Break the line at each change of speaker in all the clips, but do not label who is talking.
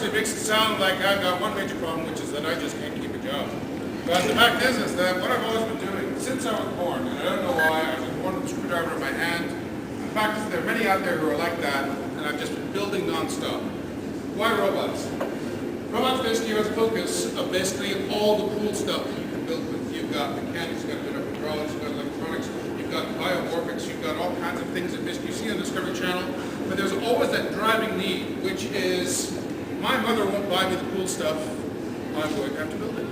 unfortunately makes it sound like I've got one major problem, which is that I just can't keep a job. But the fact is that what I've always been doing since I was born, and I don't know why, I was born with a screwdriver in my hand. The fact is there are many out there who are like that, and I've just been building non-stop. Why robots? Robots basically have a focus of basically all the cool stuff that you can build with. You've got mechanics, you've got bit of hydraulics, you've got electronics, you've got biomorphics, you've got all kinds of things that basically you see on the Discovery Channel. But there's always that driving need, which is, my mother won't buy me the cool stuff, I'm going to have to build it.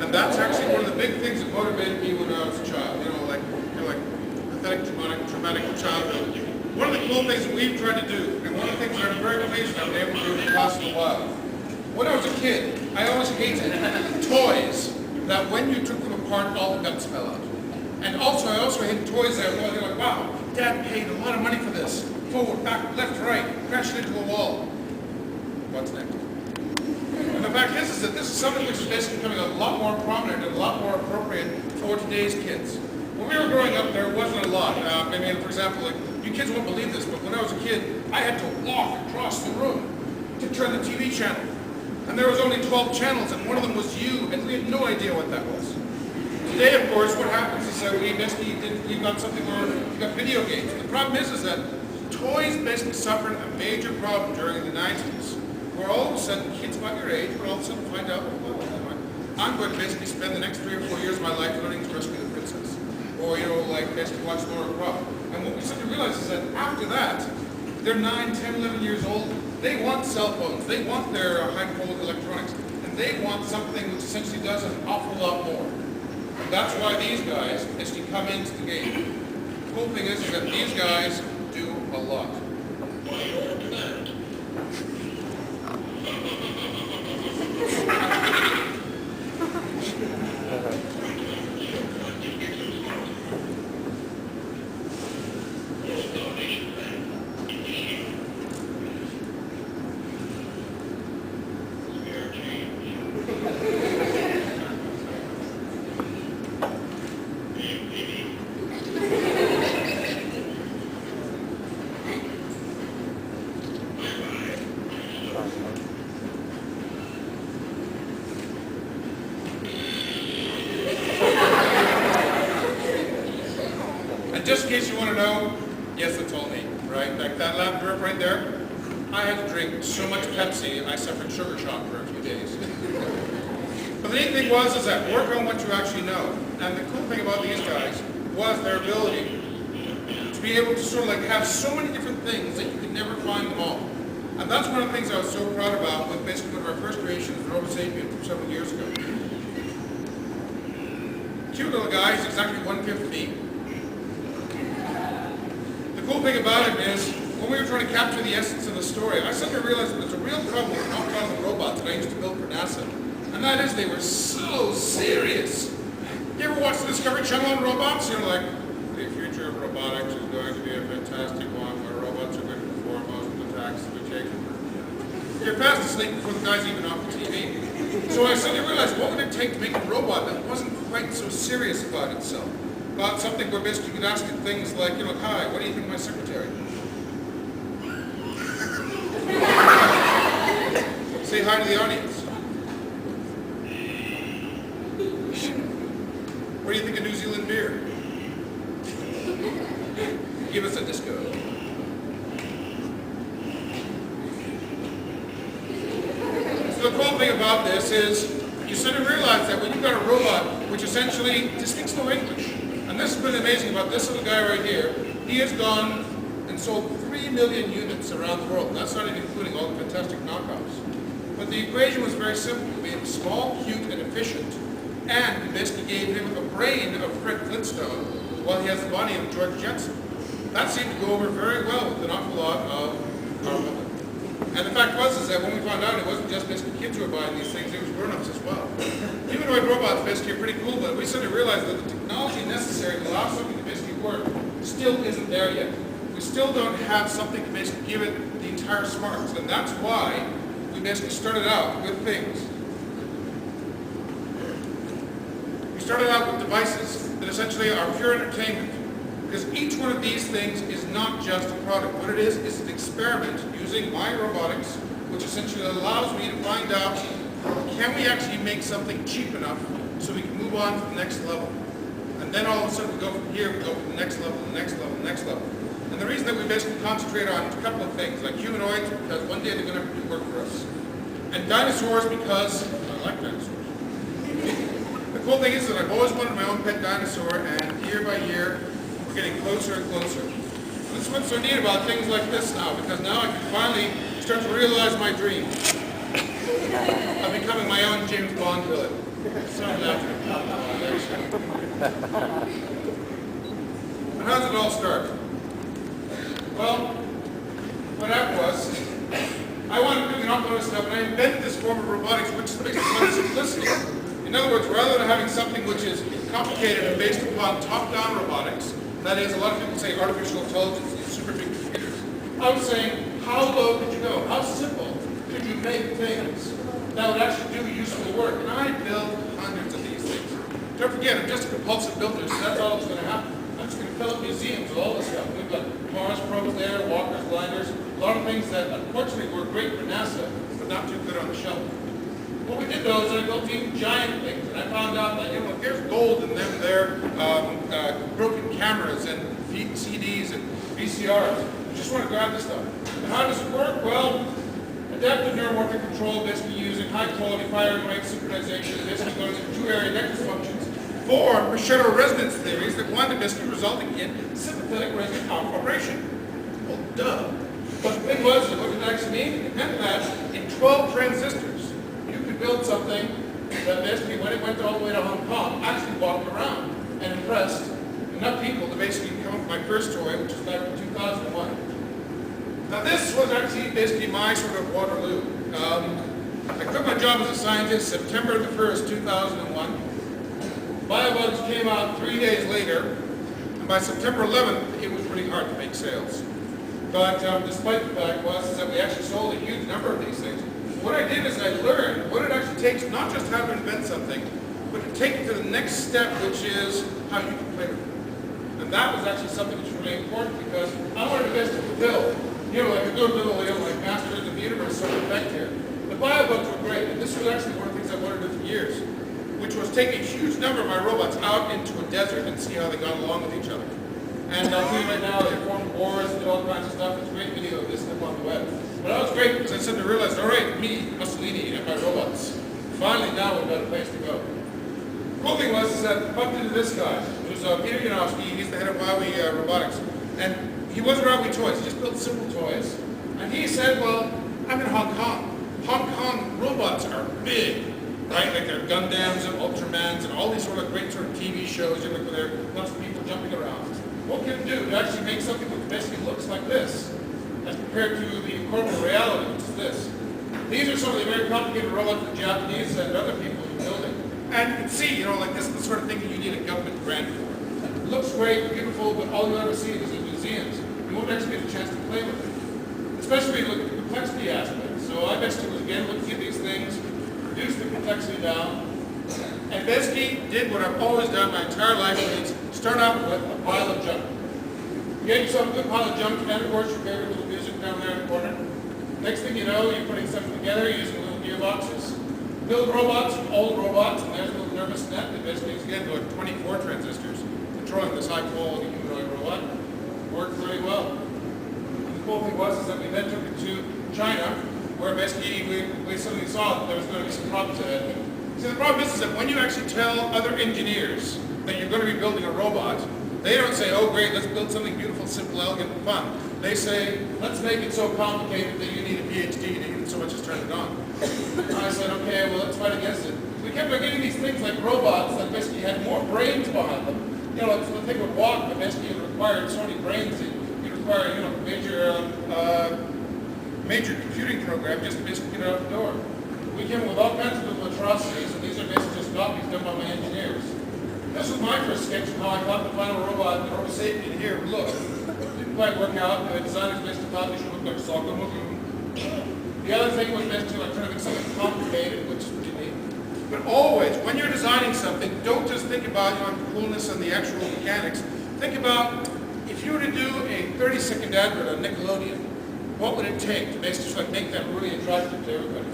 And that's actually one of the big things that motivated me when I was a child. You know, like pathetic, traumatic childhood. One of the cool things that we've tried to do, and one of the things that I'm very pleased I've been able to do in the last little while. When I was a kid, I always hated toys that when you took them apart, all the guts fell out. And also, I also hated toys that were like, wow, Dad paid a lot of money for this. Forward, back, left, right, crash it into a wall. What's next? And the fact is that this is something which is basically becoming a lot more prominent and a lot more appropriate for today's kids. When we were growing up, there wasn't a lot. I mean, for example, like, you kids won't believe this, but when I was a kid, I had to walk across the room to turn the TV channel. And there was only 12 channels, and one of them was you, and we had no idea what that was. Today, of course, what happens is that we got something where we got video games. The problem is that toys basically suffered a major problem during the 90s, where all of a sudden kids about your age would all of a sudden find out, well, I'm going to basically spend the next 3 or 4 years of my life learning to rescue the princess. Or, you know, like basically watch Laura Croft. And what we suddenly realize is that after that, they're 9, 10, 11 years old. They want cell phones. They want their high-quality electronics. And they want something which essentially does an awful lot more. And that's why these guys basically come into the game. The cool thing is that these guys do a lot. Just in case you want to know, yes, that's all me, right? Like that lab group right there, I had to drink so much Pepsi, I suffered sugar shock for a few days. But the neat thing was that work on what you actually know. And the cool thing about these guys was their ability to be able to sort of like have so many different things that you could never find them all. And that's one of the things I was so proud about with basically one of our first creations, the Robo-Sapien, several years ago. Cute little guy, he's exactly 1/5 me. The cool thing about it is, when we were trying to capture the essence of the story, I suddenly realized that there's a real problem with non-profit robots that I used to build for NASA. And that is, they were so serious. You ever watch the Discovery Channel on robots? You're like, the future of robotics is going to be a fantastic one where robots are going to perform most of the tasks we take. You're fast asleep before the guy's even off the TV. So I suddenly realized, what would it take to make a robot that wasn't quite so serious about itself? About something where basically you could ask it things like, you know, hi, what do you think of my secretary? Say hi to the audience. What do you think of New Zealand beer? Give us a disco. So the cool thing about this is you suddenly realize that when you've got a robot which essentially just speaks no English, and this has been amazing about this little guy right here, he has gone and sold 3 million units around the world, and that's not even including all the fantastic knockoffs. But the equation was very simple. We made him small, cute, and efficient, and we basically gave him a brain of Fred Flintstone while he has the body of George Jetson. That seemed to go over very well with an awful lot of our women. And the fact was that when we found out it wasn't just basically kids who were buying these things, it was grown-ups as well. Humanoid robots basically are pretty cool, but we suddenly realized that the technology necessary to allow something to basically work still isn't there yet. We still don't have something to basically give it the entire smarts, and that's why we basically started out with things. We started out with devices that essentially are pure entertainment, because each one of these things is not just a product. What it is an experiment using my robotics which essentially allows me to find out, can we actually make something cheap enough so we can move on to the next level? And then all of a sudden we go from here, we go to the next level, the next level, the next level. And the reason that we basically concentrate on a couple of things, like humanoids, because one day they're going to have to do work for us. And dinosaurs, because I like dinosaurs. The cool thing is that I've always wanted my own pet dinosaur, and year by year, we're getting closer and closer. This is what's so neat about things like this now, because now I can finally start to realize my dream of becoming my own James Bond villain. So I'm laughing. And how does it all start? Well, what happened was, I wanted to do an awful lot of stuff, and I invented this form of robotics, which is based upon simplicity. In other words, rather than having something which is complicated and based upon top-down robotics, that is, a lot of people say artificial intelligence and super big computers, I was saying, how low could you go? How simple could you make things that would actually do useful work? And I built hundreds of these things. Don't forget, I'm just a compulsive builder, so that's all that's going to happen. I'm just going to fill up museums with all this stuff. We've got Mars probes there, walkers, gliders, a lot of things that unfortunately were great for NASA, but not too good on the shelf. What we did though is I built even giant things, and I found out that, if there's gold in them there, broken cameras and CDs and VCRs, you just want to grab this stuff. And how does it work? Well, adaptive neuromorphic control, basically using high-quality firing rate synchronization, basically going into two-area nexus functions for Pareto resonance theories that wind up basically resulting in sympathetic resonant operation. Well, duh. But the thing was, what did it actually mean? It meant that in 12 transistors, you could build something that basically, when it went all the way to Hong Kong, actually walked around and impressed enough people to basically come up with my first toy, which was back in 2001. Now this was actually basically my sort of Waterloo. I quit my job as a scientist September the 1st, 2001. b.e.a.m came out 3 days later, and by September 11th, it was pretty hard to make sales. But despite the fact was that we actually sold a huge number of these things. What I did is I learned what it actually takes, not just how to invent something, but to take it to the next step, which is how you can play with it. And that was actually something which was really important, because I wanted to basically build, like a good little, like Masters of the Universe sort of effect here. The b.e.a.m books were great, and this was actually one of the things I wanted to do for years, which was take a huge number of my robots out into a desert and see how they got along with each other. And I'll tell you right now, they formed wars, did all kinds of stuff. It's a great video of this stuff on the web. But that was great, because I suddenly realized, all right, me, Mussolini, and my robots, finally now we've got a place to go. The cool thing was that I bumped into this guy, who's Peter Yanofsky. He's the head of Huawei Robotics. And he wasn't around with toys, he just built simple toys. And he said, well, I'm in Hong Kong. Hong Kong robots are big. Right, like there are Gundams and Ultramans and all these sort of great sort of TV shows, where there are lots of people jumping around. What can it do? It actually makes something that basically looks like this, as compared to the corporate reality, which is this. These are some of the very complicated robots that the Japanese and other people are building. And you can see, like this is the sort of thing that you need a government grant for. It looks great, beautiful, but all you ever see is in museums. You won't actually get a chance to play with it, especially when you look at the complexity aspect. So I basically was again looking at these things, reduce the complexity down, and basically did what I've always done my entire life, which is start out with a pile of junk. You get yourself a good pile of junk, and of course your favorite little music down there in the corner. Next thing you know, you're putting something together using little gearboxes. Build robots from old robots, and there's a little nervous net that basically is again like 24 transistors, controlling this high quality humanoid robot. Worked really well. And the cool thing was that we then took it to China, where basically we suddenly saw that there was going to be some problems ahead. See, the problem is that when you actually tell other engineers that you're going to be building a robot, they don't say, oh great, let's build something beautiful, simple, elegant, and fun. They say, let's make it so complicated that you need a PhD to even so much as turn it on. And I said, okay, well let's fight against it. We kept on getting these things like robots that basically had more brains behind them. The thing would walk, but basically it required so many brains. It required, major computing program just to basically get it out the door. We came up with all kinds of little atrocities, and these are basically just copies done by my engineers. This was my first sketch of how I thought the final robot, the Homo sapien here, would look. Didn't quite work out. The designers basically thought they should look like Soccer. The other thing was basically like trying to make something complicated, which is pretty neat. But always, when you're designing something, don't just think about the coolness and the actual mechanics. Think about if you were to do a 30-second advert on Nickelodeon, what would it take to basically sort of make them really attractive to everybody?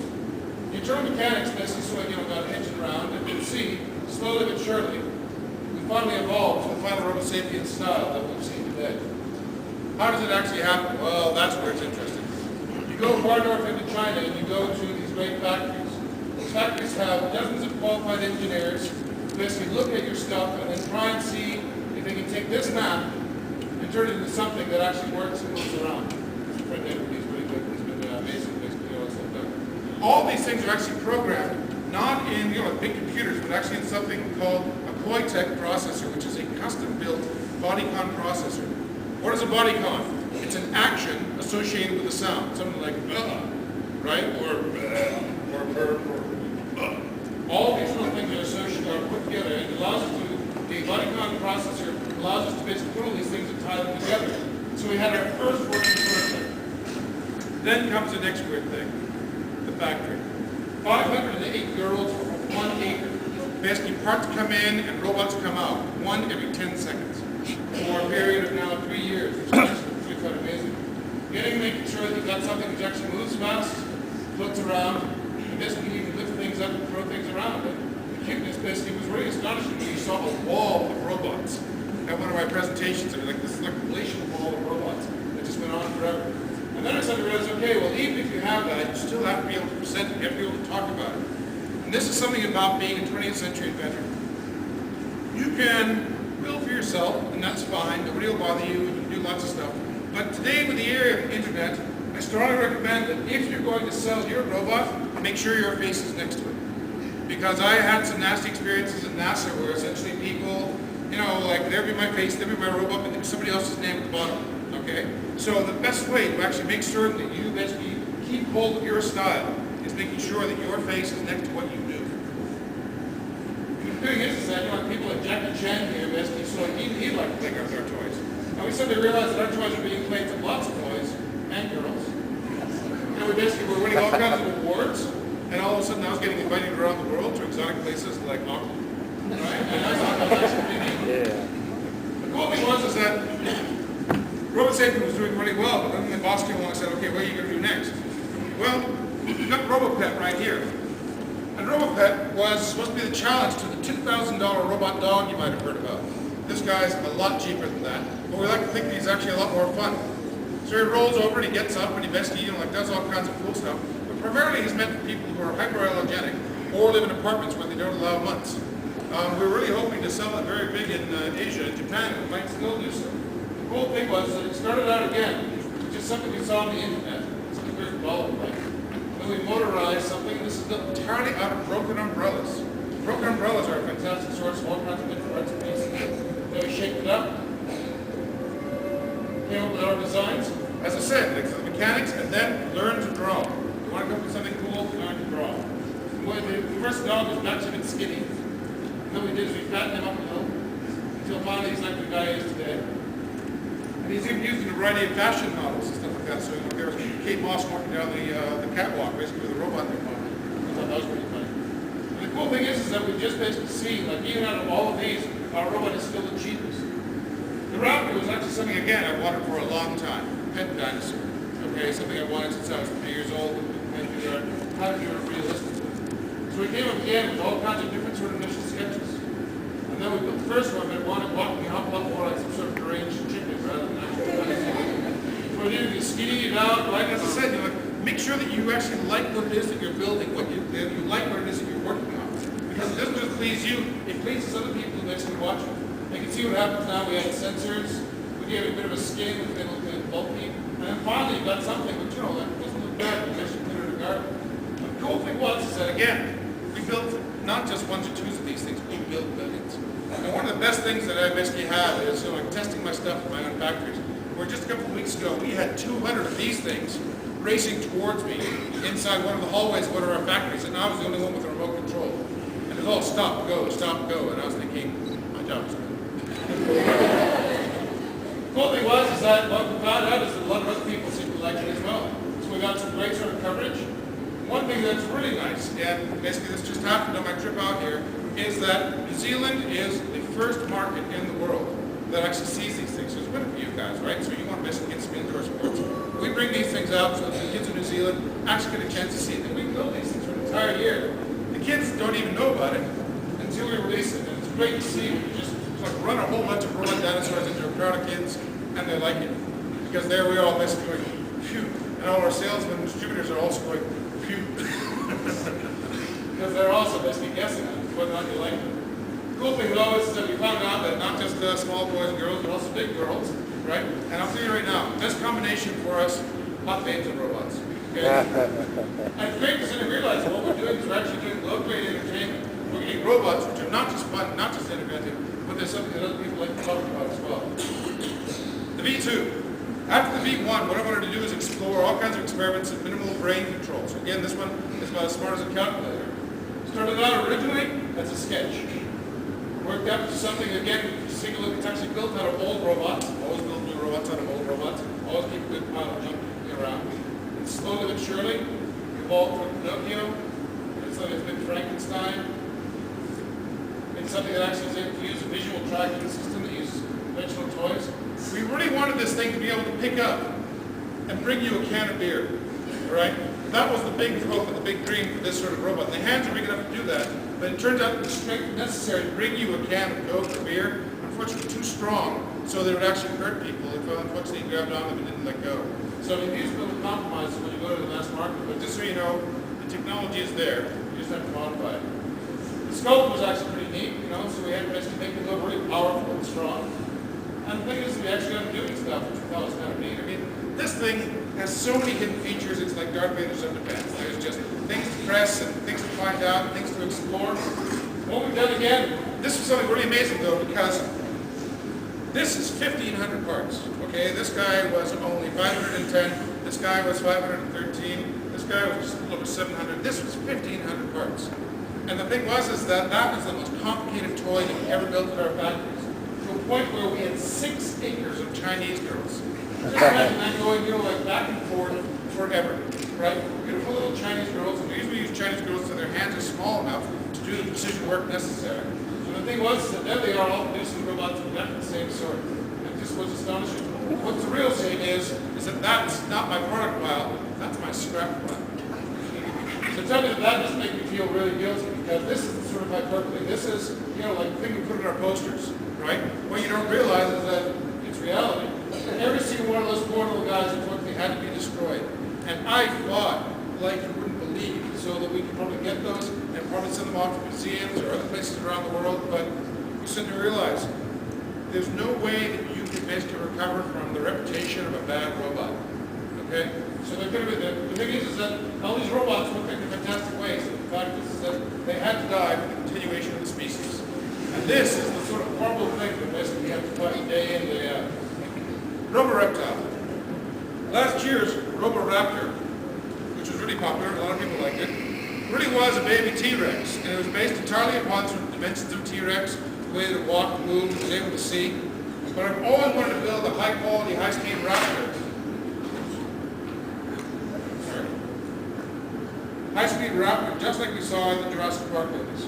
The internal mechanics basically sort of, got hitching around, and you can see, slowly but surely, we finally evolved to the final Robo Sapiens style that we've seen today. How does it actually happen? Well, that's where it's interesting. You go far north into China and you go to these great factories. These factories have dozens of qualified engineers who basically look at your stuff and then try and see if they can take this map and turn it into something that actually works and moves around. This friend Edward, he's really good. He's been amazing basically all this stuff done. All these things are actually programmed not in big computers, but actually in something called a Koitek processor, which is a custom-built bodycon processor. What is a bodycon? It's an action associated with a sound, something like right, or all these little things are associated, are put together, and it allows us to. The bodycon processor allows us to basically put all these things and tie them together. So we had our first working prototype. Then comes the next weird thing, the factory. 508 girls for 1 acre. Basically, parts come in and robots come out, one every 10 seconds. For a period of now 3 years, which is actually quite amazing. Making sure that you've got something that actually moves fast, floats around, and basically you can lift things up and throw things around. And the cuteness basically was really astonishing when you saw a wall of robots. At one of my presentations, I was like, this is like a glacial wall of robots that just went on forever. And then I started to realize, okay, well, even if you have that, you still have to be able to present it, you have to be able to talk about it. And this is something about being a 20th century inventor. You can build for yourself, and that's fine. Nobody will bother you. You can do lots of stuff. But today, with the era of the internet, I strongly recommend that if you're going to sell your robot, make sure your face is next to it. Because I had some nasty experiences at NASA where essentially people, like there'd be my face, there'd be my robot, but there'd be somebody else's name at the bottom. Okay? So the best way to actually make sure that you basically keep hold of your style is making sure that your face is next to what you do. The thing is that people like Jackie Chan here basically, so he'd like to play with our toys. And we suddenly realized that our toys are being played with lots of boys and girls. And we basically were winning all kinds of awards, and all of a sudden I was getting invited around the world to exotic places like Auckland. Right? And I thought that was actually pretty neat. Yeah. The cool thing was that Robo Sapien was doing really well, but then the boss came along and said, okay, what are you going to do next? Well, we've got RoboPet right here. And RoboPet was supposed to be the challenge to the $2,000 robot dog you might have heard about. This guy's a lot cheaper than that, but we like to think that he's actually a lot more fun. So he rolls over and he gets up and he basically, does all kinds of cool stuff. But primarily he's meant for people who are hyperallergenic or live in apartments where they don't allow months. We're really hoping to sell it very big in Asia and Japan, and we might still do so. The cool thing was that it started out again, just something we saw on the internet, something very ball-like. Then we motorized something. This is built entirely out of broken umbrellas. Broken umbrellas are a fantastic source of all kinds of different parts and pieces. Then we shaped it up, came up with our designs. As I said, the mechanics, and then learn to draw. You want to come up with something cool, learn to draw. The first dog was actually a bit skinny. And then we did is we fattened him up a little, until finally he's like the guy he is today. And he's even used in a variety of fashion models and stuff like that. So there was Kate Moss walking down the catwalk, basically with a robot in her pocket. I thought that was pretty funny. And the cool thing is that we've just basically seen, like even out of all of these, our robot is still the cheapest. The Raptor was actually something, again, I wanted for a long time. Pet dinosaur. Okay, something I wanted since I was 3 years old, and figure out how to do it realistically. So we came up again with all kinds of different sort of initial sketches. And then we built the first one, but wanted walking a lot more like some sort of deranged chicken rather than actual dinosaur. So we needed to skinny it out, like as I said, make sure that you actually like what it is that you're building, you like what it is that you're working on. Because it doesn't just please you, it pleases other people who basically watch it. You can see what happens now. We had sensors, we gave it a bit of a skin, we made it look bulky, and then finally you got something which, that doesn't look bad, but you put it in a garden. The cool thing was is that, again, we built not just ones or twos of these things, we built billions. And one of the best things that I basically have is, I'm testing my stuff in my own factories, where just a couple of weeks ago, we had 200 of these things racing towards me inside one of the hallways of one of our factories, and I was the only one with a remote control. And it was all stop, go, and I was thinking, my job is done. The cool thing was is that what we found out is that a lot of other people seem to like it as well. So we got some great sort of coverage. One thing that's really nice, and basically this just happened on my trip out here, is that New Zealand is the first market in the world that actually sees these things. So there's been a few guys, right? So you want to basically get some indoor sports. We bring these things things out so that the kids in New Zealand actually get a chance to see it. And we build these things for an entire year. The kids don't even know about it until we release it. And it's great to see. We just like run a whole bunch of robot dinosaurs into a crowd of kids, and they like it. Because there we are all basically going, phew. And all our salesmen and distributors are also going, phew. Because they're also basically guessing on whether or not you like it. The cool thing though is that we found out that not just small boys and girls, but also big girls, right? And I'll tell you right now, best combination for us, hot babes and robots. Okay? And it's great to realize that what we're doing is we're actually doing low-grade entertainment. We're getting robots which are not just fun, not just entertaining, but there's something that other people like to talk about as well. The V2. After the V1, what I wanted to do is explore all kinds of experiments in minimal brain control. So again, this one is about as smart as a calculator. Started out originally as a sketch. Worked up to something, again, just take a look, it's actually built out of old robots. Always build new robots out of old robots. Always keep a good pile of junk around. And slowly but surely, evolved from Pinocchio. It's been Frankenstein. It's something that actually is able to use a visual tracking system that uses conventional toys. We really wanted this thing to be able to pick up and bring you a can of beer, all right? That was the big hope and the big dream for this sort of robot. The hands are big enough to do that, but it turns out the strength necessary to bring you a can of Coke or beer, unfortunately too strong, so that it would actually hurt people if unfortunately you grabbed on them and didn't let go. So we use little compromises when you go to the mass market, but just so you know, the technology is there, you just have to modify it. The scope was actually pretty neat, so we had to basically make it look really powerful and strong. And the thing is, we actually got doing stuff, which we thought was kind of neat. I mean, this thing has so many hidden features, it's like Darth Vader's underpants. There's just things to press and things to find out and things to explore. What we've done again, this was something really amazing though, because this is 1,500 parts, okay? This guy was only 510, this guy was 513, this guy was just a little over 700, this was 1,500 parts. And the thing was that was the most complicated toy that we ever built at our factories. To a point where we had 6 acres of Chinese girls. Just imagine that going, like back and forth forever, right? Beautiful little Chinese girls, and we usually use Chinese girls so their hands are small enough to do the precision work necessary. So the thing was that there they are all producing robots of exactly the same sort. And this was astonishing. What's the real shame is that that's not my product pile, that's my scrap pile. So tell me that doesn't make me feel really guilty, because this is the sort of hyperbole. This is, like the thing we put in our posters, right? What you don't realize is that it's reality. And every single one of those poor little guys, unfortunately, had to be destroyed. And I fought like you wouldn't believe, so that we could probably get those and probably send them off to museums or other places around the world. But we suddenly realized there's no way that you can basically recover from the reputation of a bad robot. Okay? So the thing is that all these robots work in fantastic ways. And the fact is that they had to die for the continuation of the species. And this is the sort of horrible thing that basically we have to fight day in, day out. Roboreptile. Last year's Roboraptor, which was really popular, a lot of people liked it, really was a baby T-Rex. And it was based entirely upon sort of dimensions of T-Rex, the way that it walked, moved, was able to see. But I've always wanted to build a high-quality, high-speed raptor. High-speed raptor, just like we saw in the Jurassic Park movies.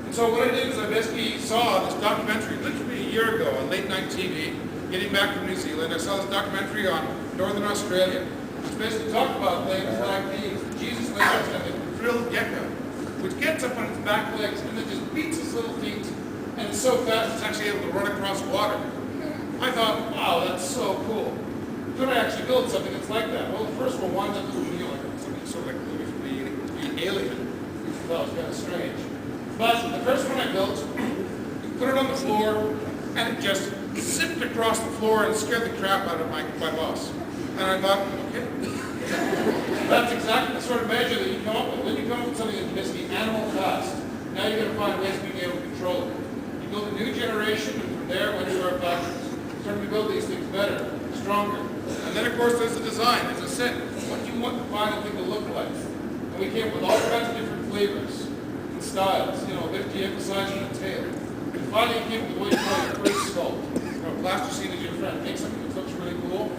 And so what I did is I basically saw this documentary literally a year ago on late-night TV, getting back from New Zealand. I saw this documentary on Northern Australia, which basically talked about things like the Jesus lizard and the frilled gecko, which gets up on its back legs and then just beats its little feet, and it's so fast it's actually able to run across water. I thought, wow, that's so cool. Could I actually build something that's like that? Well, the first one winds up looking like something sort of like the movie from the Alien, which I thought was kind of strange. But the first one I built, put it on the floor, and it just zipped across the floor and scared the crap out of my boss. And I thought, okay. That's exactly the sort of measure that you come up with. When you come up with something that's basically animal fast, now you're going to find ways of being able to control it. You build a new generation, and from there, when you our factories, start to build these things better, stronger. And then, of course, there's the design. As I said, what do you want the final thing to look like? And we came up with all kinds of different flavors and styles, a bit de-emphasizing the tail. And finally, came up with what you call a first sculpt. Plasticine is your friend. Make something that looks really cool.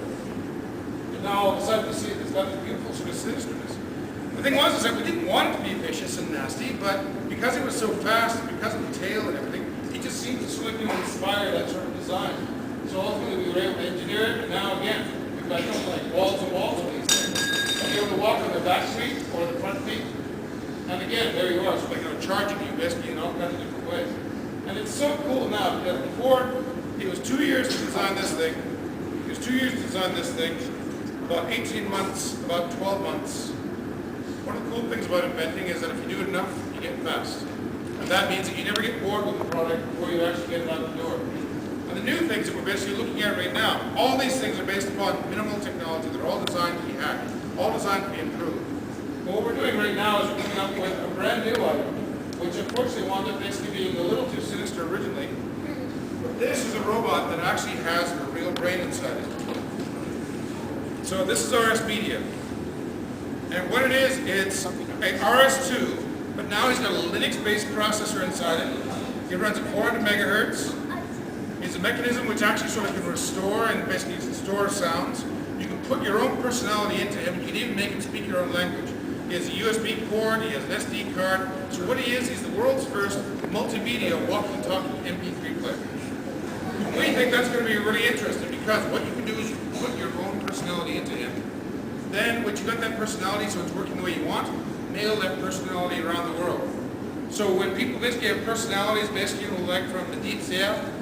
And now all of a sudden you see it's got this beautiful sort of sinisterness. The thing was is that we didn't want it to be vicious and nasty, but because it was so fast and because of the tail and everything, it just seemed to sort of inspire that sort of design. So ultimately we were able to engineer it, and now again, we We've got like walls and walls of these things. You'll be able to walk on the back feet or the front feet. And again, there you are. So like charging you basically in all kinds of different ways. And it's so cool now because before it was 2 years to design this thing. It was 2 years to design this thing. About 18 months, about 12 months. One of the cool things about inventing is that if you do it enough, you get fast. And that means that you never get bored with the product before you actually get it out the door. And the new things that we're basically looking at right now, all these things are based upon minimal technology. They're all designed to be hacked, all designed to be improved. But what we're doing right now is we're coming up with a brand new item, which unfortunately wound up basically being a little too sinister originally. But this is a robot that actually has a real brain inside it. So this is RS Media. And what it is, it's a RS2, but now he's got a Linux-based processor inside it. It runs at 400 megahertz. It's a mechanism which actually sort of can restore and basically store sounds. You can put your own personality into him. You can even make him speak your own language. He has a USB port, he has an SD card. So what he is, he's the world's first multimedia walkie-talkie MP3 player. And we think that's going to be really interesting because what you can do is you can put your own personality into him. Then, once you got that personality so it's working the way you want, mail that personality around the world. So when people basically have personalities, basically like from the b.e.a.m,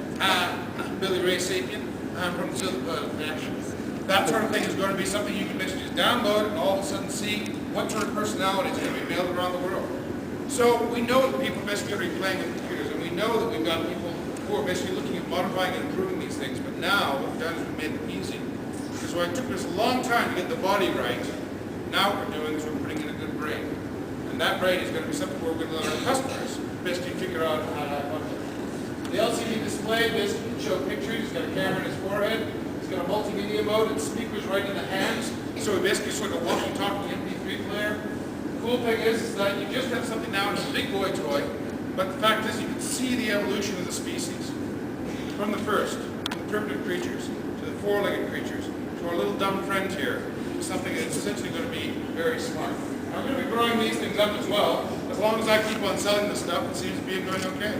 Billy Ray Sapien, from the that sort of thing is going to be something you can basically just download and all of a sudden see what sort of personality is going to be mailed around the world. So we know that people basically are playing with computers, and we know that we've got people who are basically looking at modifying and improving these things, but now what we've done is we've made them easy. So it took us a long time to get the body right. Now what we're doing is we're putting in a good brain. And that brain is going to be something where we're going to let our customers basically figure out how to have fun with it. The LCD display basically can show pictures. He's got a camera in his forehead. He's got a multimedia mode and speakers right in the hands. So we basically sort of walkie-talkie MP3 player. The cool thing is that you just have something now in a big boy toy, but the fact is you can see the evolution of the species. From the first, from the primitive creatures, to the four-legged creatures, to our little dumb friend here, to something that's essentially going to be very smart. I'm going to be growing these things up as well. As long as I keep on selling this stuff, it seems to be going okay.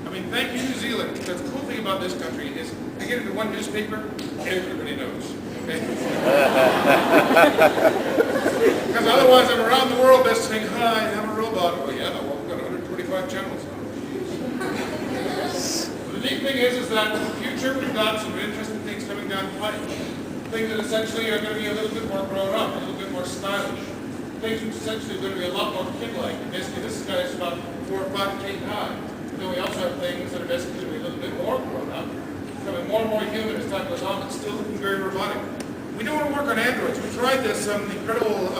I mean, thank you, New Zealand, because the cool thing about this country is I get into one newspaper, everybody knows. Okay? Because otherwise I'm around the world just saying, hi, I'm a robot. Well, yeah, well, we've got 125 channels. The neat thing is that in the future we've got some interesting things coming down the pipe. Things that essentially are going to be a little bit more grown up, a little bit more stylish. Things which essentially are going to be a lot more kid-like. Basically, this guy is about 4 or 5 feet high. But then we also have things that are basically going to be a little bit more grown up, becoming more and more human as time goes on, but still looking very robotic. We don't want to work on androids. We tried this incredible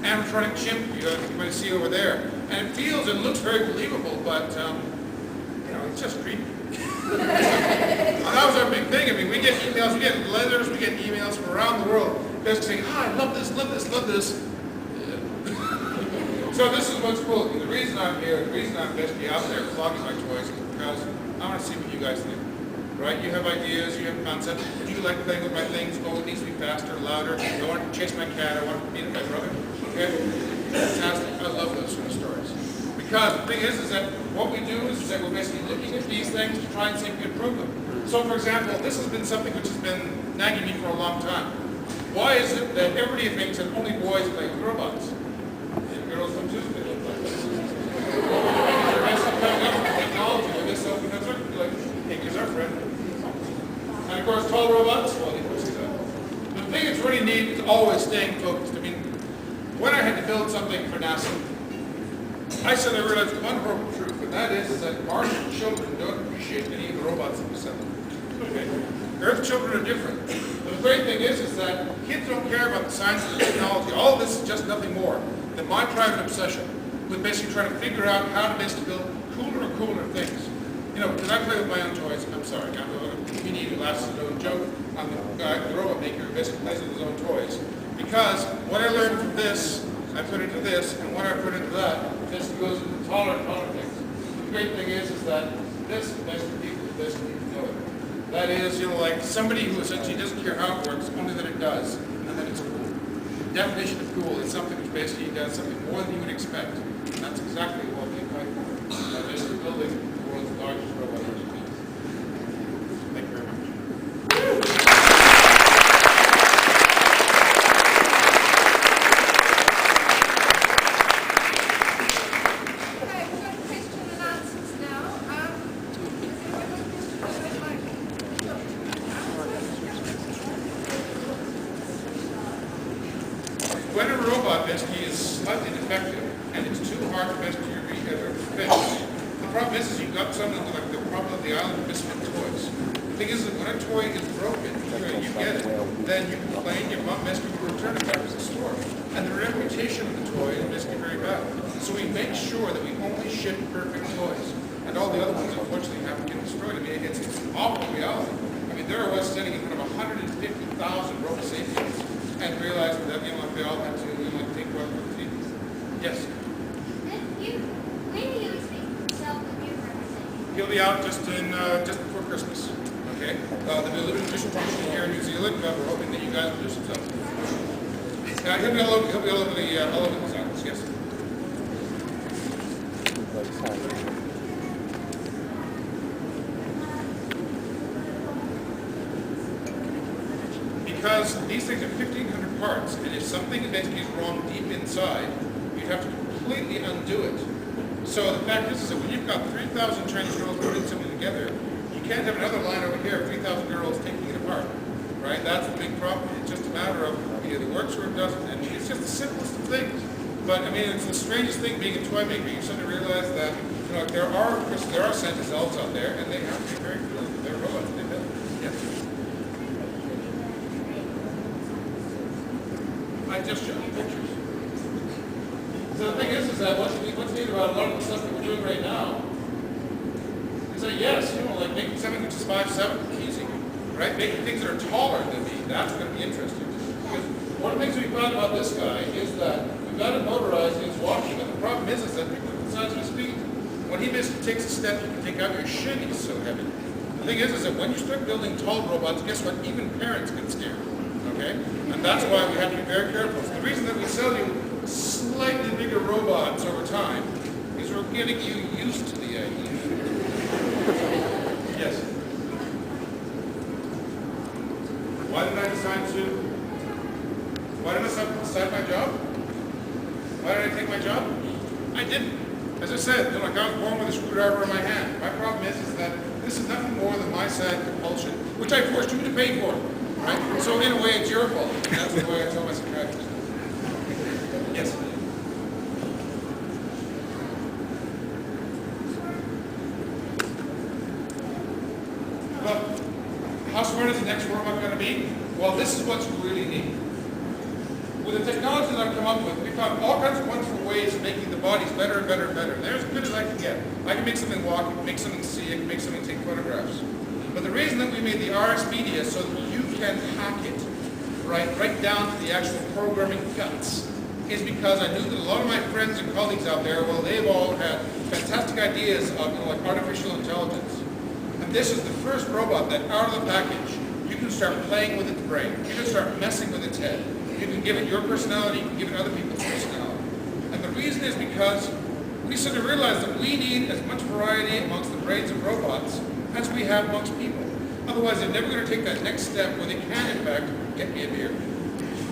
animatronic chimp you might see over there, and it feels and looks very believable, but you know, it's just creepy. And that was our big thing. I mean, we get emails, we get letters, we get emails from around the world basically saying, "Hi, I love this, love this, love this." So this is what's cool. And the reason I'm here, the reason I'm basically out there flogging my toys is because I want to see what you guys think. Right? You have ideas, you have concepts. Do you like playing with my things? Oh, it needs to be faster, louder. I want to chase my cat. I want to beat my brother. Okay? Fantastic. I love those sort of stories. Because the thing is that what we do is that we're basically looking at these things to try and see if we can improve them. So, for example, this has been something which has been nagging me for a long time. Why is it that everybody thinks that only boys play with robots? And girls don't too play with robots. They're basically coming up with technology like this, so we have to be like, hey, here's our friend. And of course, tall robots, well, you can see that. The thing that's really neat is always staying focused. I mean, when I had to build something for NASA, I suddenly realized one horrible truth, and that is that Martian children don't appreciate any of the robots that we sell them. Okay? Earth children are different. But the great thing is that kids don't care about the science and the technology. All of this is just nothing more than my private obsession with basically trying to figure out how to basically build cooler and cooler things. You know, because I play with my own toys. I'm sorry, I'm a meanie who laughs at his own joke. I'm the guy, the robot maker who basically plays with his own toys. Because what I learned from this, I put into this, and what I put into that, this goes into taller and taller things. The great thing is that this basically people basically know it. That is, you know, like somebody who essentially doesn't care how it works, only that it does, and that it's cool. The definition of cool is something which basically does something more than you would expect. And that's exactly what we fight for. That is building the world's largest robot engineer. Thank you very much. robot basically is slightly defective, and it's too hard to basically fix. The problem is you've got something like the problem of the island of misfit toys. The thing is that when a toy is broken, you get it, then you complain, your mom basically will return it back to the store. And the reputation of the toy is basically very bad. So we make sure that we only ship perfect toys. And all the other ones, unfortunately, have to get destroyed. I mean, it's an awful reality. I mean, there I was standing in front of 150,000 robosapiens and realized that, if they all had to, take one for the team. Yes?
When do you expect to sell the new representative?
He'll be out just before Christmas. Okay? There'll be a limited edition publishing here in New Zealand, but we're hoping that you guys will do some stuff. He'll be all over the islands, yes. Because these things are 1,500 parts, and if something basically is wrong deep inside, you'd have to completely undo it. So the fact is that when you've got 3,000 Chinese girls putting something together, you can't have another line over here of 3,000 girls taking it apart, right? That's the big problem. It's just a matter of either the works or it doesn't. And it's just the simplest of things. But I mean, it's the strangest thing being a toy maker. You suddenly realize that there are scientists elves out there, and they have to be very familiar with their robots they build. Yes. I just showed you pictures. So the thing is that what's neat about a lot of the stuff that we're doing right now is that yes, like making something which is 5'7", easy, right? Making things that are taller than me, that's going to be interesting. Because one of the things we found about this guy is that we've got it motorized and it's walking, but the problem is that people look at the size of his feet. When he basically takes a step, you can take out your shin, he's so heavy. The thing is that when you start building tall robots, guess what? Even parents get scared, okay? And that's why we have to be very careful. So the reason that we sell you slightly bigger robots over time is we're getting you used to the idea. Yes? Why did I decide my job? Why did I take my job? I didn't. As I said, like I was born with a screwdriver in my hand. My problem is that this is nothing more than my sad compulsion, which I forced you to pay for. Right? So in a way, it's your fault. That's the way I tell my psychiatrist. Yes? Well, how smart is the next robot going to be? Well, this is what's really neat. With the technology that I've come up with, we found all kinds of wonderful ways of making the bodies better and better and better. They're as good as I can get. I can make something walk, I can make something see, I can make something take photographs. But the reason that we made the RS media so that you can hack it, right down to the actual programming guts, is because I knew that a lot of my friends and colleagues out there, well, they've all had fantastic ideas of like artificial intelligence. And this is the first robot that out of the package, you can start playing with its brain. You can start messing with its head. You can give it your personality, you can give it other people's personality. And the reason is because we sort of realized that we need as much variety amongst the brains of robots as we have amongst people. Otherwise, they're never going to take that next step where they can, in fact, get me a beer.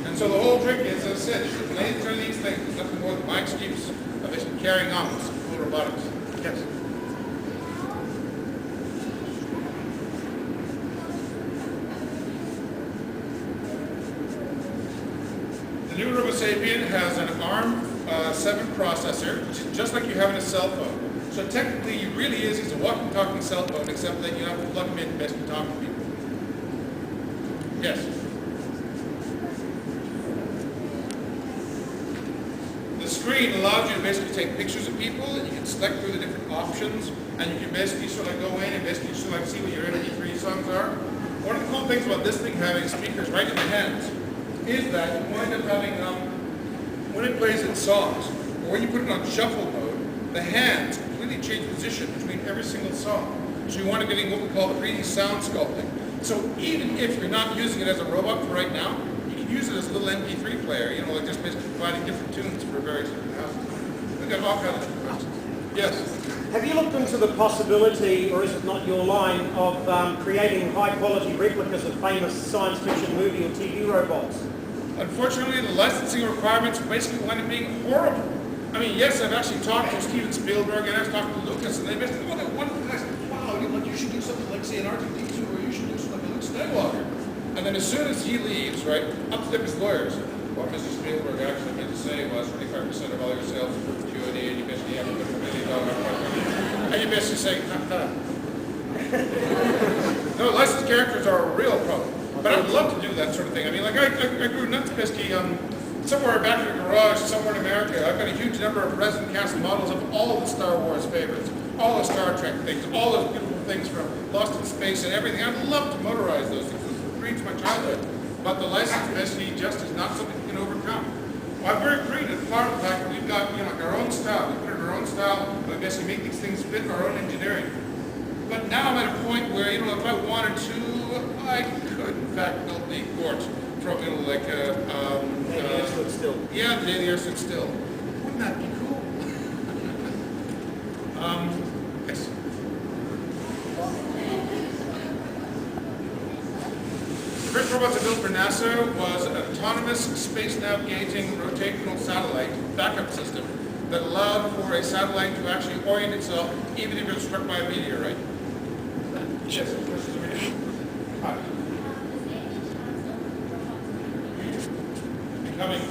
And so the whole trick is, as I said, if you turn these things, there's nothing more than my excuse of just carrying on with some cool robotics. Yes? The new RoboSapien has an ARM7 processor, which is just like you have in a cell phone. So technically, it really is, he's a walking, talking cell phone, except that you have to plug him in and basically talk to people. Yes? The screen allows you to basically take pictures of people, and you can select through the different options, and you can basically sort of go in and basically sort of see what your MP3 songs are. One of the cool things about this thing having speakers right in the hands is that you wind up having, when it plays its songs, or when you put it on shuffle mode, the hands completely change position between every single song. So you want to get what we call 3D sound sculpting. So even if you're not using it as a robot for right now, you can use it as a little MP3 player, like just basically providing different tunes for various different houses. We've got all kinds of different questions. Yes?
Have you looked into the possibility, or is it not your line, of creating high-quality replicas of famous science fiction movie or TV robots?
Unfortunately, the licensing requirements basically wind up being horrible. I mean, yes, I've actually talked to Steven Spielberg and I've talked to Lucas, and they basically, they're wonderful guys. Wow, you should do something like, say, an R2-D2, or you should do something like Luke Skywalker. And then as soon as he leaves, right, up step his lawyers. what Mr. Spielberg actually meant to say was 25% of all your sales are perpetuity, and you basically have a $1 million project. And you basically say, no, licensed characters are a real problem. But I'd love to do that sort of thing. I mean, like, I grew nuts basically somewhere back in a garage, somewhere in America. I've got a huge number of resin cast models of all the Star Wars favorites, all the Star Trek things, all those beautiful things from Lost in Space and everything. I'd love to motorize those things. It breeds my childhood. But the license basically just is not something you can overcome. Well, I'm very creative. Part of the fact that we've got our own style. We put in our own style. We basically make these things fit our own engineering. But now I'm at a point where if I wanted to, I could in fact build the port from like
the air stood still.
Yeah, the day the air stood still. Wouldn't that be cool? Yes. The first robots I built for NASA was an autonomous space navigating rotational satellite backup system that allowed for a satellite to actually orient itself even if it was struck by a meteorite. Yes. Hi. Becoming.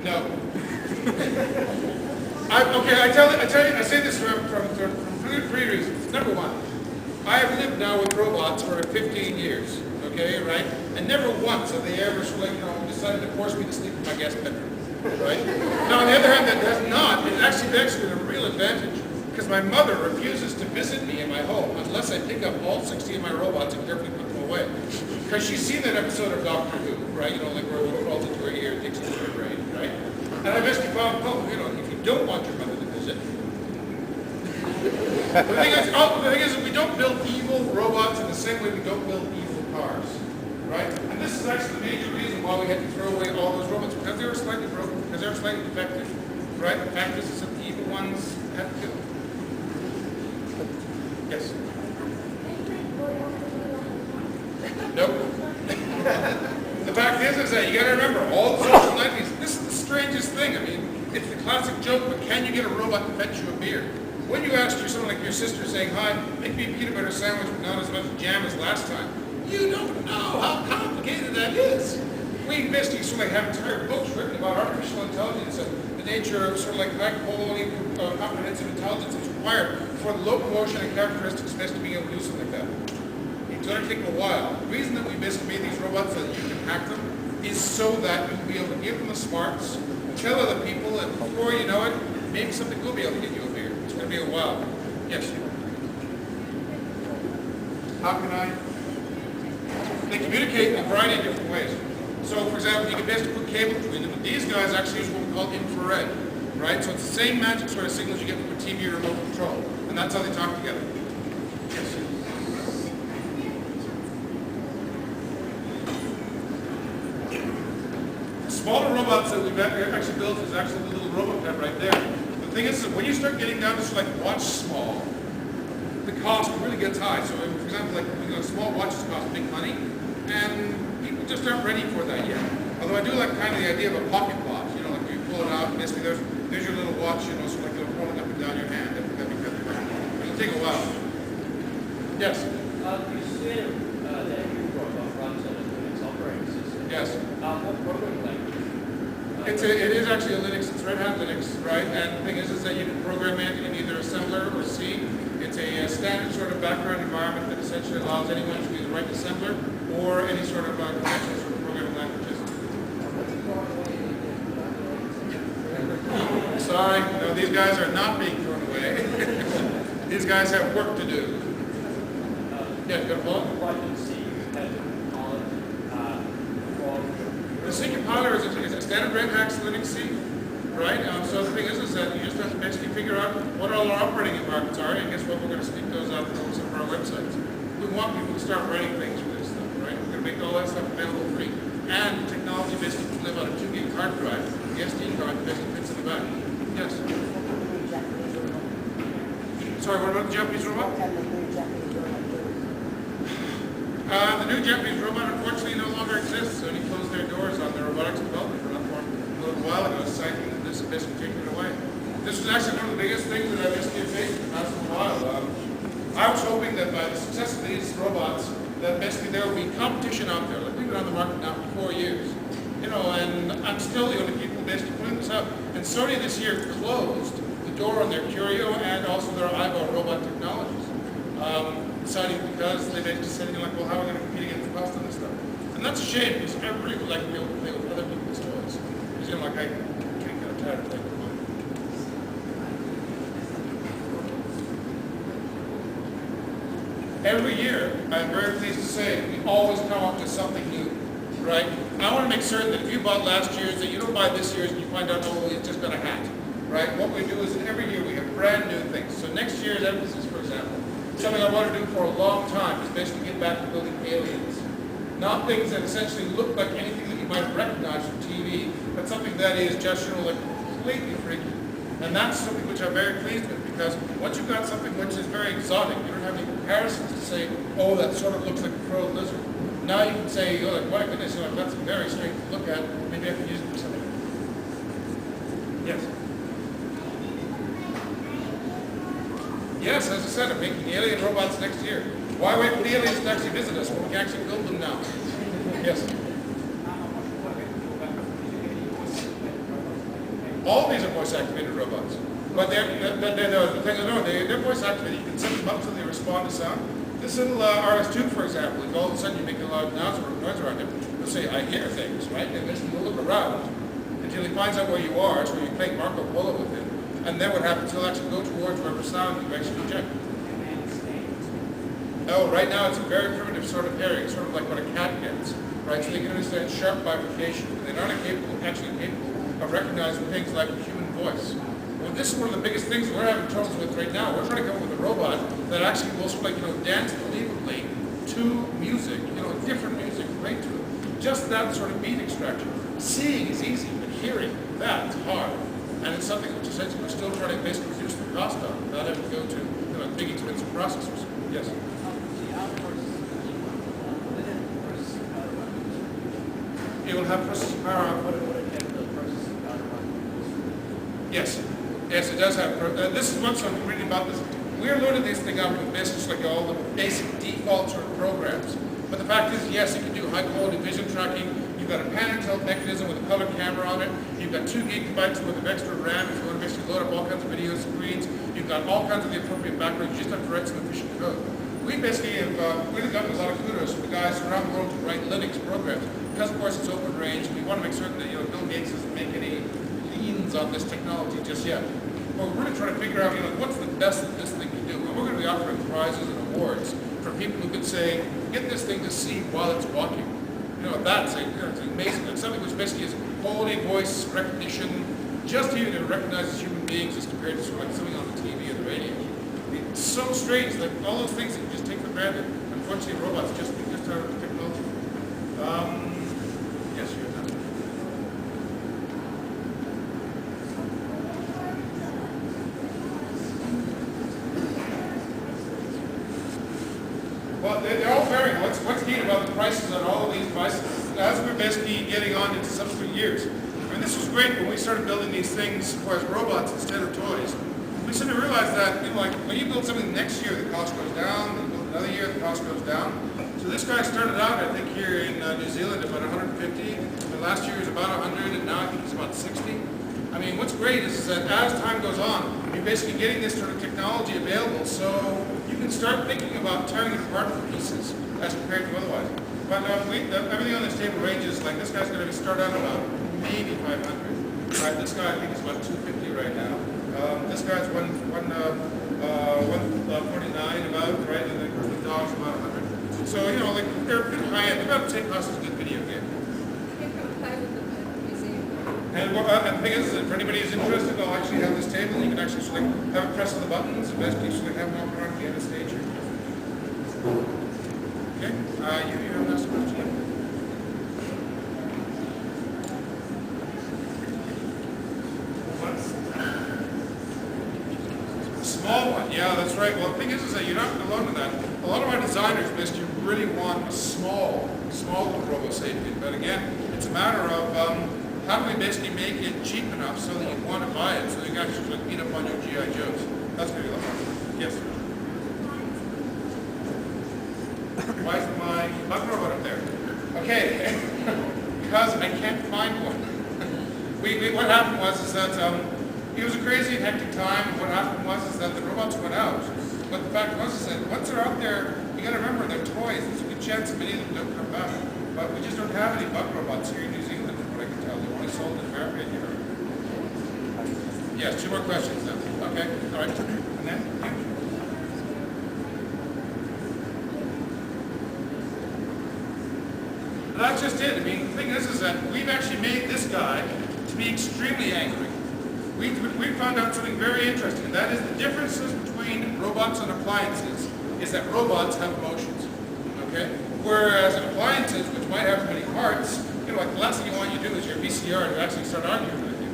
No. I say this from three reasons. Number one, I have lived now with robots for 15 years, okay, right? And never once have they ever decided to force me to sleep in my guest bedroom, right? Now, on the other hand, that has not. It actually been a real advantage because my mother refuses to visit me in my home unless I pick up all 60 of my robots and carefully put them away. Because she's seen that episode of Doctor Who, right? Like where it crawls into her ear and takes it to her brain, right? And I basically found, if you don't want your mother to visit, the thing is, we don't build evil robots in the same way we don't build evil cars, right? And this is actually the major reason why we had to throw away all those robots, because they were slightly broken, because they were slightly defective, right? The fact is that the evil ones had to kill. Yes? Nope. The fact is that you got to remember, all the social 90s, this is the strangest thing. I mean, it's the classic joke, but can you get a robot to fetch you a beer? When you ask someone like your sister saying, hi, make me a peanut butter sandwich with not as much jam as last time, you don't know how complicated that is. We basically sort of have entire books written about artificial intelligence and the nature of sort of like high quality comprehensive intelligence that's required for locomotion and characteristics based on being able to do something like that. It's going to take a while. The reason that we basically made these robots so that you can hack them is so that you can be able to give them the smarts, tell other people, and before you know it, maybe something will be able to get you a beer. It's going to be a while. Yes? How can I? They communicate in a variety of different ways. So, for example, you can basically put cable between them. But these guys actually use what we call infrared, right? So it's the same magic sort of signals you get from a TV or remote control. And that's how they talk together. Yes? Smaller robots that we've actually built is actually the little robot right there. The thing is that when you start getting down to like watch small, the cost really gets high. So, for example, like small watches cost big money, and people just aren't ready for that yet. Although I do like kind of the idea of a pocket watch. Like you pull it out, and basically there's your little watch. Sort of like holding up and down your hand. That'd be kind of fun. It'll take a while. Yes.
You said that your robot runs on a Linux operating system.
Yes.
What programming language?
It is actually a Linux. It's Red Hat Linux, right? And the thing is that you can program it in either assembler or C. It's a standard sort of background environment that essentially allows anyone to either write assembler or any sort of conventional sort of programming languages. Sorry, no, these guys are not being thrown away. These guys have work to do. Yeah, go on. The C compiler is a standard Red Hat Linux C, right? So the thing is that you just have to basically figure out what all our operating environments are, and guess what? We're going to speak those out on some of our websites. We want people to start writing things for this stuff, right? We're going to make all that stuff available free. And the technology basically can live on a 2 gig hard drive. The SD card basically fits in the back. Yes? Sorry, what about the Japanese robot? The new Japanese robot unfortunately no longer exists. They only closed their doors on their robotics development for a little while ago, citing that this is basically taking it away. This was actually one of the biggest things that I basically faced in the past little while. I was hoping that by the success of these robots, that basically there will be competition out there. Like we've been on the market now for 4 years. And I'm still the only people basically putting this out. And Sony this year closed the door on their Curio and also their eyeball robot technologies. Deciding because they basically said, you know, like, well, how are we going to compete against the cost of this stuff? And that's a shame because everybody would like to be able to play with other people's toys. Because, you know, like, I can't get tired of playing with mine. Every year, I'm very pleased to say, we always come up with something new, right? I want to make certain that if you bought last year's, that you don't buy this year's and you find out, oh, it's just been a hat, right? What we do is every year we have brand new things. So next year's emphasis, for example, something I want to do for a long time is basically get back to building aliens. Not things that essentially look like anything that you might recognize from TV, but something that is just, you know, like completely freaky. And that's something which I'm very pleased with, because once you've got something which is very exotic, you don't have any comparisons to say, oh, that sort of looks like a crow lizard. Now you can say, oh, like, my goodness, you know, that's very strange to look at. Maybe I can use it for something. Yes? Yes, as I said, I'm making alien robots next year. Why wait for the aliens to actually visit us when we can actually build them now? Yes? All these are voice-activated robots. But the thing I know, they're voice-activated. You can set them up so they respond to sound. This little RS2, for example, if all of a sudden you make a loud noise around him, he'll say, I hear things, right? And then he'll look around until he finds out where you are, so you're playing Marco Polo with him. And then what happens, he'll actually go towards wherever sound you actually project. Oh, right now it's a very primitive sort of hearing, sort of like what a cat gets, right? So they can understand sharp bifurcation, but they're not actually capable of recognizing things like a human voice. Well, this is one of the biggest things we're having troubles with right now. We're trying to come up with a robot that actually will sort of like, you know, dance believably to music, you know, different music right to it. Just that sort of beat extraction. Seeing is easy, but hearing, that's hard. And it's something which essentially we're still trying to basically reduce the cost on without having to go to, you know, big expensive processors. Yes? It will have processing power output. Yes. Yes, it does have. This is what's I'm reading about this. We're loading this thing up with basically like all the basic default sort of programs. But the fact is, yes, it can do high quality vision tracking. You've got a pan and tilt mechanism with a color camera on it. You've got 2 gigabytes worth of extra RAM if you want to basically load up all kinds of video screens. You've got all kinds of the appropriate backgrounds. You just have to write some efficient code. We basically have really gotten a lot of kudos from the guys around the world who write Linux programs. Because of course it's open range, we want to make certain that, you know, Bill Gates doesn't make any leans on this technology just yet. But we're really trying to figure out, you know, what's the best that this thing can do. And we're going to be offering prizes and awards for people who can say, get this thing to see while it's walking. You know, that's it's amazing. It's something which basically is quality voice recognition, just here to recognize as human beings as compared to sort of like something on the TV or the radio. It's so strange, like all those things that you just take for granted. Unfortunately, robots just out of the technology. Yes, you're not. Well, they're all varying. What's neat about the prices on all of these devices, as we're basically getting on into subsequent years. I mean, this was great when we started building these things as robots instead of toys. We suddenly realized that, you know, like when you build something next year, the cost goes down. When you build another year, the cost goes down. So this guy started out, I think, here in New Zealand about 150. And last year was about 100, and now I think it's about 60. I mean, what's great is that as time goes on, you're basically getting this sort of technology available, so you can start thinking about tearing it apart for pieces as compared to otherwise. But everything on this table ranges, like this guy's going to start out about maybe 500. Right, this guy I think is about 250 right now. This guy's 149 about, right, and then the dog's about 100. So, you know, like they're pretty high end. They're about the same cost as a good video game. And the thing is, if anybody is interested, I'll actually have this table. You can actually sort of have it press on the buttons and basically sort of have them walk around the end of the stage here. Okay, you have another question? Small one, yeah, that's right. Well, the thing is that you're not alone in that. A lot of our designers basically really want a small little robo-sapien. But again, it's a matter of how do we basically make it cheap enough so that you want to buy it, so you can actually like, beat up on your G.I. Joes. That's going to be a lot more. Yes? Why is my button robot up there? Okay, because I can't find one. what happened was is that it was a crazy and hectic time. And what happened was is that the robots went out. But the fact was is that once they're out there, you got to remember they're toys. There's a good chance that many of them don't come back. But we just don't have any bug robots here in New Zealand, from what I can tell. They're only sold in America and Europe. Yes, 2 more questions then. Okay, all right. And then you. That's just it. I mean, the thing is that we've actually made this guy to be extremely angry. We found out something very interesting, and that is the differences between robots and appliances is that robots have emotions, okay? Whereas appliances, which might have many parts, you know, like the last thing you want you to do is your VCR to actually start arguing with you.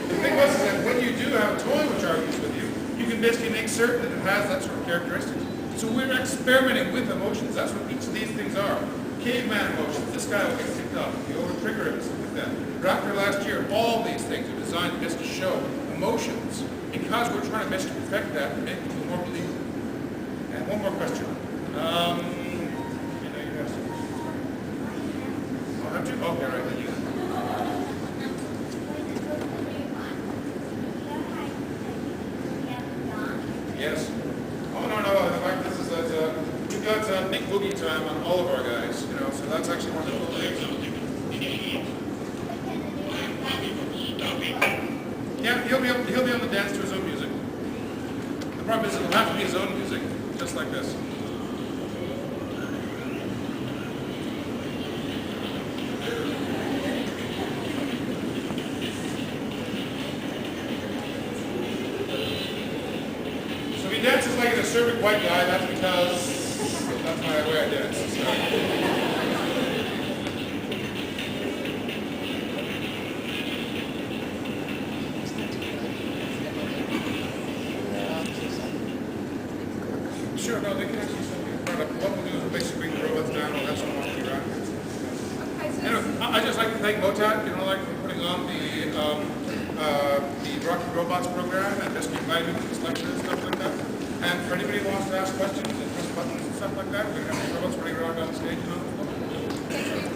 The thing was is that when you do have a toy which argues with you, you can basically make certain that it has that sort of characteristics. So we're experimenting with emotions. That's what each of these things are. Caveman emotions, this guy will get picked up, the over trigger and stuff like that. Raptor last year, all these things are designed just to show emotions because we're trying to best to perfect that and make people more believable. And one more question. You know you have some. Oh, have you? Okay, right, then you. Yes. Oh, no. The fact is that we've got Nick Boogie time on all of our guys, you know, so that's actually one of the cool things. Yeah, he'll be able to dance to his own music. The problem is it'll have to be his own music, just like this. So if he dances like an acerbic white guy, that's because that's my way I dance. So. Sure, no, they can actually send me in front of what we'll do is basically bring the robots down and that's what we'll do around here. Anyway, I just like to thank motat, you know, like for putting on the Rocky Robots program and just inviting me to this lecture and stuff like that. And for anybody who wants to ask questions and press buttons and stuff like that, we're going to have the robots running around on the stage. You know?